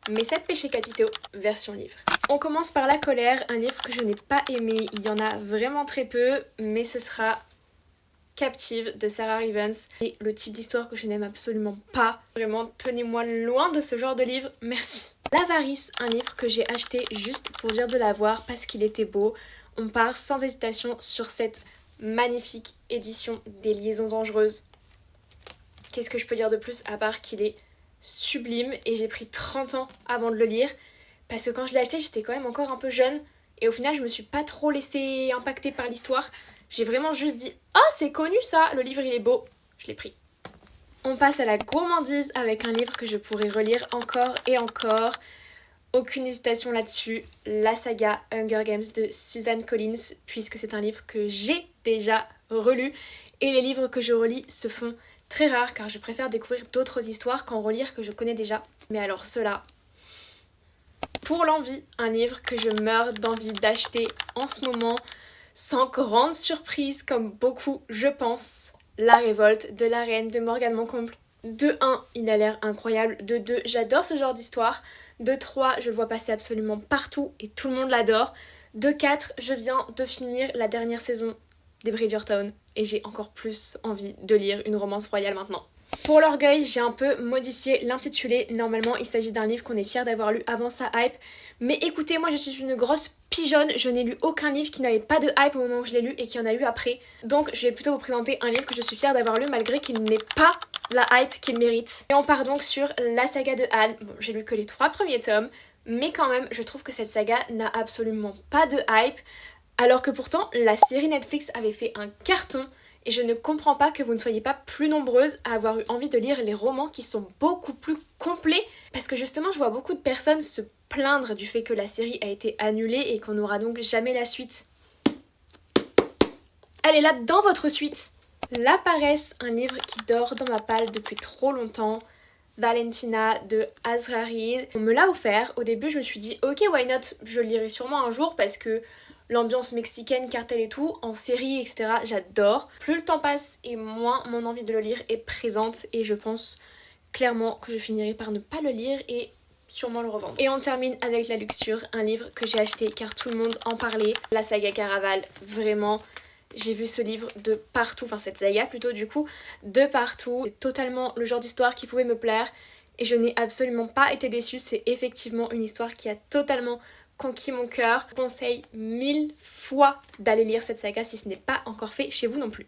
Mes 7 péchés capitaux, version livre. On commence par La colère, un livre que je n'ai pas aimé, il y en a vraiment très peu, mais ce sera Captive de Sarah Rivens. Et le type d'histoire que je n'aime absolument pas. Vraiment, tenez-moi loin de ce genre de livre, merci. L'Avarice, un livre que j'ai acheté juste pour dire de l'avoir parce qu'il était beau. On part sans hésitation sur cette magnifique édition des Liaisons dangereuses. Qu'est-ce que je peux dire de plus à part qu'il est sublime et j'ai pris 30 ans avant de le lire parce que quand je l'ai acheté j'étais quand même encore un peu jeune et au final je me suis pas trop laissée impacter par l'histoire. J'ai vraiment juste dit « Oh c'est connu ça, le livre il est beau !» Je l'ai pris. On passe à la gourmandise avec un livre que je pourrais relire encore et encore. Aucune hésitation là-dessus, la saga Hunger Games de Suzanne Collins puisque c'est un livre que j'ai déjà relu et les livres que je relis se font très rares car je préfère découvrir d'autres histoires qu'en relire que je connais déjà. Mais alors cela, Pour l'envie, un livre que je meurs d'envie d'acheter en ce moment, sans grande surprise comme beaucoup je pense, La révolte de la reine de Morgane Moncomble. De 1, il a l'air incroyable, de 2, j'adore ce genre d'histoire, de 3, je le vois passer absolument partout et tout le monde l'adore, de 4, je viens de finir la dernière saison des Bridgerton et j'ai encore plus envie de lire une romance royale maintenant. Pour l'orgueil, j'ai un peu modifié l'intitulé. Normalement, il s'agit d'un livre qu'on est fier d'avoir lu avant sa hype. Mais écoutez, moi je suis une grosse pigeonne. Je n'ai lu aucun livre qui n'avait pas de hype au moment où je l'ai lu et qu'il y en a eu après. Donc je vais plutôt vous présenter un livre que je suis fière d'avoir lu malgré qu'il n'ait pas la hype qu'il mérite. Et on part donc sur la saga de Anne. Bon, j'ai lu que les 3 premiers tomes. Mais quand même, je trouve que cette saga n'a absolument pas de hype. Alors que pourtant, la série Netflix avait fait un carton. Et je ne comprends pas que vous ne soyez pas plus nombreuses à avoir eu envie de lire les romans qui sont beaucoup plus complets. Parce que justement, je vois beaucoup de personnes se plaindre du fait que la série a été annulée et qu'on n'aura donc jamais la suite. Elle est là dans votre suite. La paresse, un livre qui dort dans ma palle depuis trop longtemps. Valentina de Azraïl. On me l'a offert. Au début, je me suis dit, ok, why not, je le lirai sûrement un jour parce que l'ambiance mexicaine, cartel et tout, en série, etc., j'adore. Plus le temps passe et moins mon envie de le lire est présente et je pense clairement que je finirai par ne pas le lire et sûrement le revendre. Et on termine avec La Luxure, un livre que j'ai acheté car tout le monde en parlait. La saga Caraval, vraiment, j'ai vu ce livre de partout, enfin cette saga plutôt du coup, de partout. C'est totalement le genre d'histoire qui pouvait me plaire et je n'ai absolument pas été déçue. C'est effectivement une histoire qui a totalement conquis mon cœur. Je vous conseille 1000 fois d'aller lire cette saga si ce n'est pas encore fait chez vous non plus.